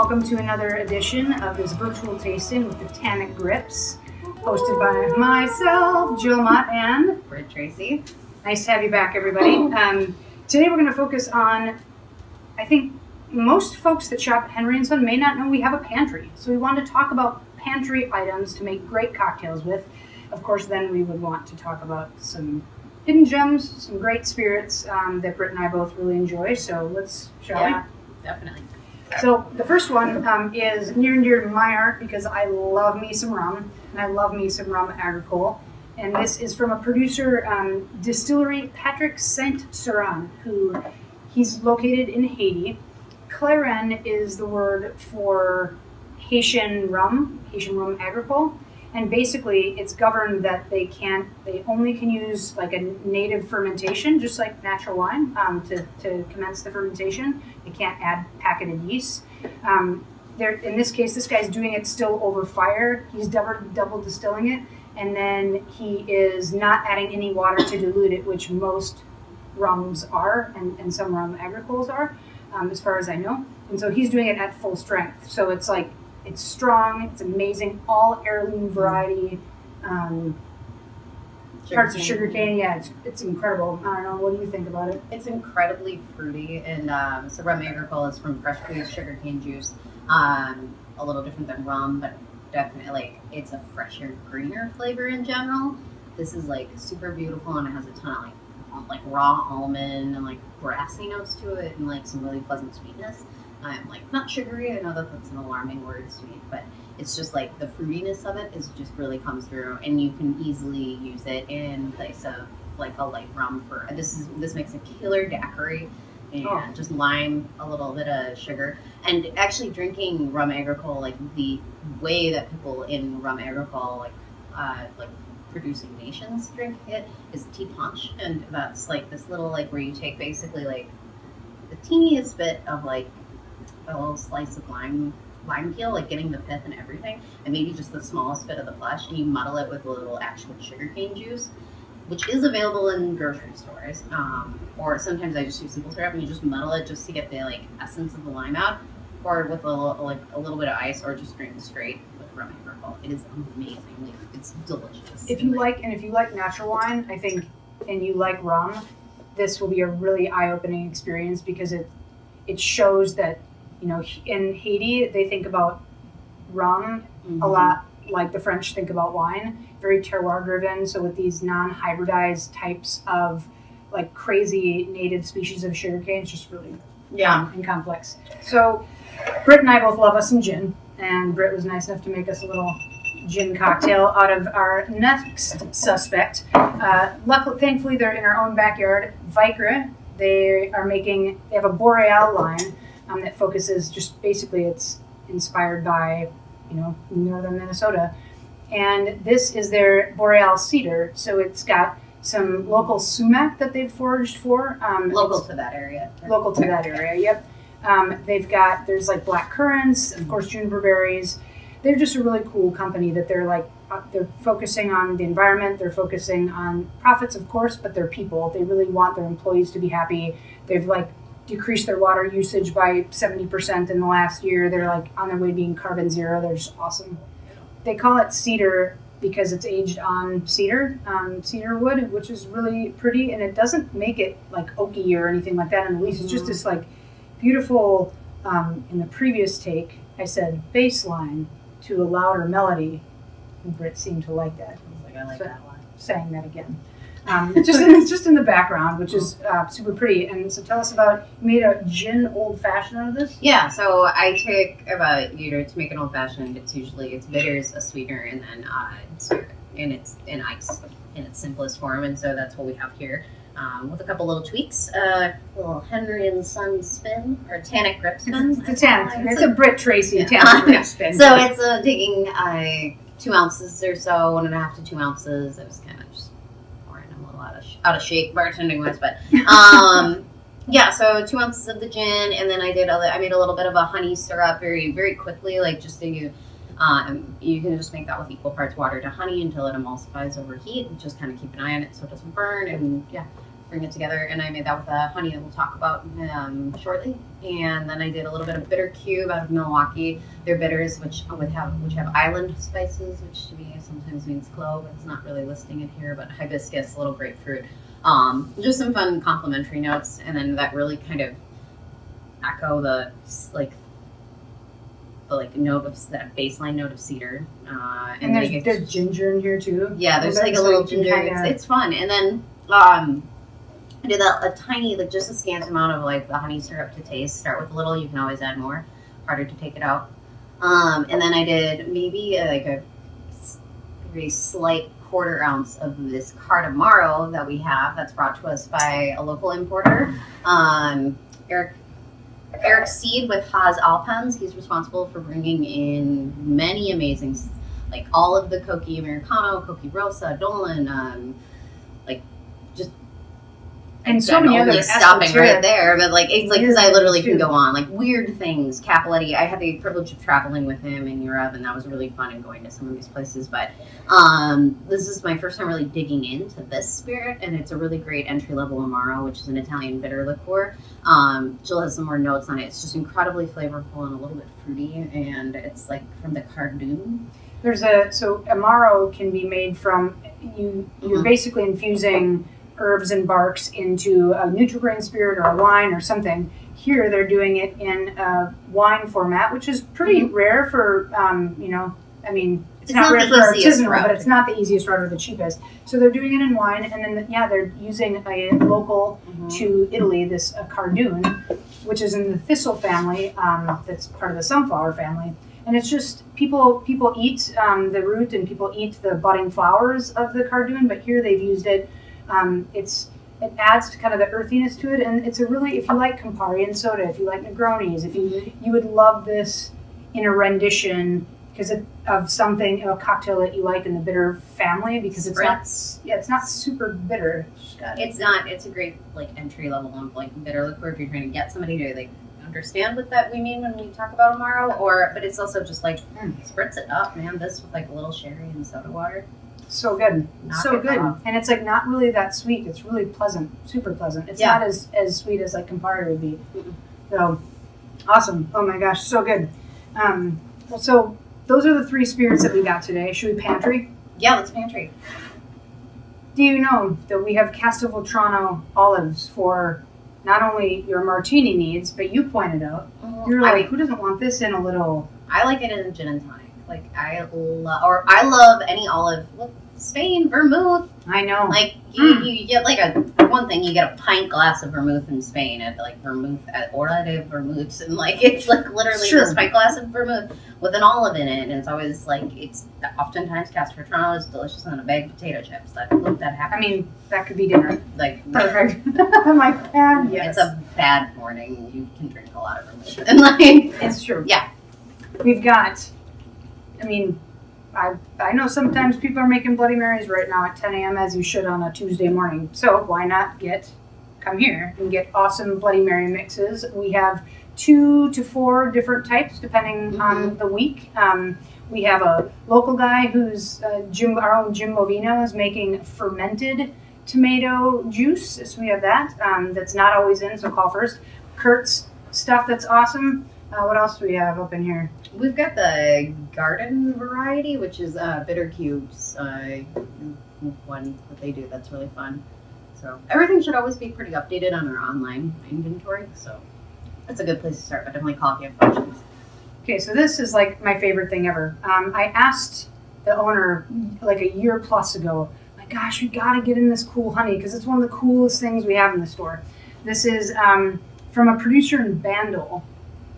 welcome to another edition of this virtual tasting with the Tannic Grips, hosted by myself, Mott, and Britt, Tracy. Nice to have you back, everybody. Today we're going to focus on, I think most folks that shop at Henry & Son may not know we have a pantry. So we wanted to talk about pantry items to make great cocktails with. Of course, then we would want to talk about some hidden gems, some great spirits that Britt and I both really enjoy. So shall we? Yeah, definitely. So the first one is near and dear to my heart because I love me some rum, and I love me some rum agricole. And this is from a producer, distillery Patrick Saint-Saran, he's located in Haiti. Clairin is the word for Haitian rum agricole. And basically, it's governed that they only can use like a native fermentation, just like natural wine, to commence the fermentation. They can't add packeted yeast. In this case, this guy's doing it still over fire. He's double distilling it, and then he is not adding any water to dilute it, which most rums are, and some rum agricoles are, as far as I know. And so he's doing it at full strength. So it's like, it's strong, it's amazing, all heirloom variety, parts of sugarcane. Yeah, it's incredible. I don't know, what do you think about it? It's incredibly fruity, and so rum agricole is from fresh squeezed sugarcane juice. A little different than rum, but definitely it's a fresher, greener flavor in general. This is like super beautiful, and it has a ton of like raw almond and like grassy notes to it, and like some really pleasant sweetness. Like not sugary, I know that that's an alarming word, sweet, but it's just like the fruitiness of it is just really comes through, and you can easily use it in place of like a light rum. This makes a killer daiquiri, and just lime, a little bit of sugar. And actually drinking rum agricole, like the way that people in rum agricole, like producing nations drink it, is tea punch, and that's like this little like where you take basically like the teeniest bit of like a little slice of lime peel, like getting the pith and everything, and maybe just the smallest bit of the flesh, and you muddle it with a little actual sugarcane juice, which is available in grocery stores, or sometimes I just use simple syrup, and you just muddle it just to get the like essence of the lime out, or with a little bit of ice, or just drink straight with rum agricole. It is amazing. It's delicious. If you like natural wine, I think, and you like rum, this will be a really eye-opening experience because it shows that, you know, in Haiti, they think about rum a lot like the French think about wine, very terroir driven. So with these non-hybridized types of like crazy native species of sugarcane, it's just really and complex. So Britt and I both love us some gin, and Britt was nice enough to make us a little gin cocktail out of our next suspect. Thankfully, they're in our own backyard. Vicre, they have a Boreal line that focuses just basically, it's inspired by, you know, northern Minnesota. And this is their Boreal cedar. So it's got some local sumac that they've foraged for. Local to that area. Yep. There's like black currants, of course, juniper berries. They're just a really cool company that they're focusing on the environment. They're focusing on profits, of course, but they're people. They really want their employees to be happy. They've decreased their water usage by 70% in the last year. They're on their way to being carbon zero. They're just awesome. They call it cedar because it's aged on cedar wood, which is really pretty, and it doesn't make it like oaky or anything like that in the least. It's just this like beautiful, in the previous take, I said bass line to a louder melody, and Britt seemed to like that. I like that one. Saying that again. It's just in the background, which is super pretty. And so tell us about, you made a gin old fashioned out of this? Yeah, so I take about, to make an old fashioned, it's bitters, a sweetener, and then spirit, and it's in ice in its simplest form. And so that's what we have here, with a couple little tweaks, little Henry & Son spin, or Tannic Grips spin. It's a Britt Tracy Tannic Grips spin. So it's taking 2 ounces or so, 1.5 to 2 ounces. It was kind of just out of shape bartending wise, but yeah, so 2 ounces of the gin, and then I made a little bit of a honey syrup very, very quickly, like just so you can just make that with equal parts water to honey until it emulsifies over heat, and just kind of keep an eye on it so it doesn't burn, and yeah, bring it together, and I made that with a honey that we'll talk about shortly. And then I did a little bit of bitter cube out of Milwaukee. They're bitters which have island spices, which to me sometimes means clove. It's not really listing it here, but hibiscus, a little grapefruit. Just some fun complementary notes, and then that really kind of echo the note of that baseline note of cedar. And there's ginger in here too. Yeah, there's like a little ginger. It's fun. And then I did a tiny, like just a scant amount of like the honey syrup to taste. Start with a little. You can always add more. Harder to take it out. And then I did maybe a very slight 1/4 ounce of this Cardamaro that we have that's brought to us by a local importer, Eric Seed with Haas Alpens. He's responsible for bringing in many amazing, like all of the Coqui Americano, Coqui Rosa, Dolan, and so many other stopping right there, but like it's like because I literally can go on like weird things. Capiletti, I had the privilege of traveling with him in Europe, and that was really fun and going to some of these places. But this is my first time really digging into this spirit, and it's a really great entry level Amaro, which is an Italian bitter liqueur. Jill has some more notes on it. It's just incredibly flavorful and a little bit fruity, and it's like from the Cardun. So Amaro can be made from you're basically infusing herbs and barks into a Nutri-Grain spirit or a wine or something. Here they're doing it in a wine format, which is pretty rare for, it's not rare for artisanal, but it's not the easiest route or the cheapest. So they're doing it in wine, and then, they're using a local to Italy, this Cardun, which is in the thistle family, that's part of the sunflower family. And it's just, people eat the root and people eat the budding flowers of the Cardun, but here they've used it. It adds to kind of the earthiness to it, and it's a really, if you like Campari and soda, if you like Negronis, if you would love this in a rendition because of a cocktail that you like in the bitter family, because it's not super bitter. It's not. It's a great like entry level of like bitter liqueur if you're trying to get somebody to like understand what that we mean when we talk about Amaro, but it's also just like spritz it up, man. This with like a little sherry and soda water. So good. So good. And it's like not really that sweet. It's really pleasant, super pleasant. It's not as sweet as like Campari would be. So awesome. Oh my gosh, so good. So those are the 3 spirits that we got today. Should we pantry? Yeah, let's pantry. Do you know that we have Castelvetrano olives for not only your martini needs, but you pointed out, you're like, who doesn't want this in a little... I like it in a gin and tonic. Like, I love any olive. Look, Spain, vermouth. I know. Like, you get like for one thing, you get a pint glass of vermouth in Spain at like vermouth at Hora de Vermouths, and like it's like literally this pint glass of vermouth with an olive in it, and it's always like it's oftentimes Castelvetrano is delicious on a bag of potato chips. That happens. I mean, that could be dinner. Like perfect. I'm like, yes. It's a bad morning. You can drink a lot of vermouth, and like it's true. Yeah, we've got. I mean, I know sometimes people are making Bloody Marys right now at 10 a.m. as you should on a Tuesday morning. So why not come here and get awesome Bloody Mary mixes. We have 2 to 4 different types depending on the week. We have a local guy who's our own Jim Movino is making fermented tomato juice. So we have that. That's not always in, so call first. Kurt's stuff that's awesome. What else do we have up in here? We've got the garden variety, which is bitter cubes. One that they do that's really fun. So everything should always be pretty updated on our online inventory. So that's a good place to start. But definitely call if you have questions. Okay, so this is like my favorite thing ever. I asked the owner like a year plus ago, my gosh, we got to get in this cool honey because it's one of the coolest things we have in the store. This is from a producer in Bandol.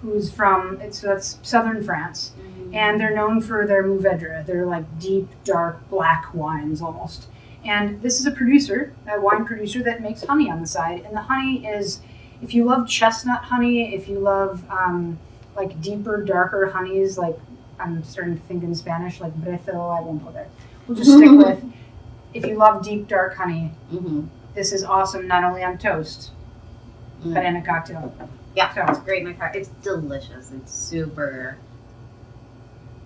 Who's that's southern France, and they're known for their Mourvedre. They're like deep, dark, black wines almost. And this is a wine producer that makes honey on the side. And the honey is, if you love chestnut honey, if you love like deeper, darker honeys, like I'm starting to think in Spanish, like brezo, I won't go there. We'll just stick with, if you love deep, dark honey, this is awesome not only on toast, but in a cocktail. Yeah, so it's great. It's delicious. It's super.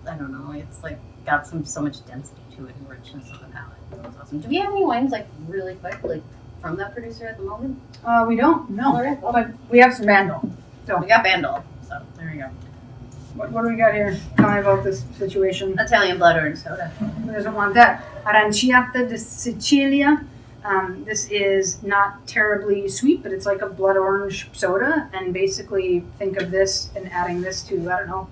I don't know. It's like got so much density to it and richness on the palate. That's awesome. Do we have any wines like really quick? Like from that producer at the moment? We don't, no. Okay. But we have some Vandal. So, We got Vandal, so there you go. what do we got here? Tell me about this situation. Italian blood orange soda. Who doesn't want that? Aranciata de Sicilia. This is not terribly sweet, but it's like a blood orange soda. And basically, think of this and adding this to, I don't know.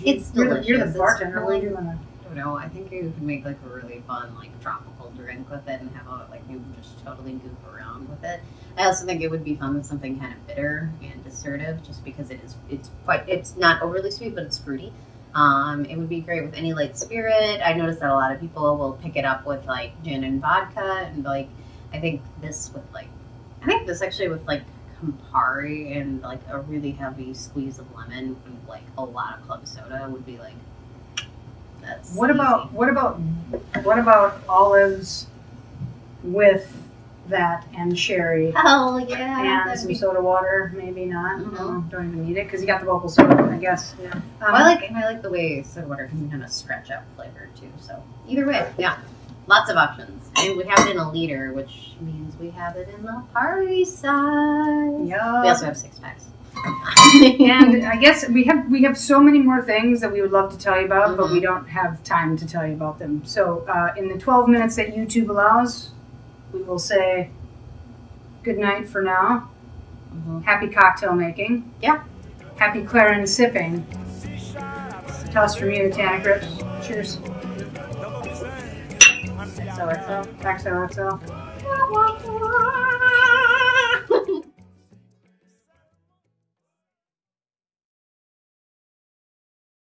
It's You're delicious. the bartender. What are you doing? I don't know. I think you could make like a really fun like tropical drink with it and have a like you just totally goof around with it. I also think it would be fun with something kind of bitter and assertive, just because it's not overly sweet, but it's fruity. It would be great with any light spirit. I noticed that a lot of people will pick it up with like gin and vodka, and like I think this actually with like Campari and like a really heavy squeeze of lemon and like a lot of club soda would be like that's What easy. about olives with that and sherry Oh yeah, and that'd some be. soda water? Maybe not. Mhm. No, don't even need it because you got the vocal soda, I guess. Yeah. I like the way soda water can kind of stretch out flavor too. So either way, yeah, lots of options, and we have it in a liter, which means we have it in the party size. Yeah. We also have 6 packs. And I guess we have so many more things that we would love to tell you about, but Mhm. we don't have time to tell you about them. So in the 12 minutes that YouTube allows, we will say good night for now. Mhm. Happy cocktail making. Yeah. Happy clairin sipping. Toast from you, Tannic Grips. Cheers. So XOXO.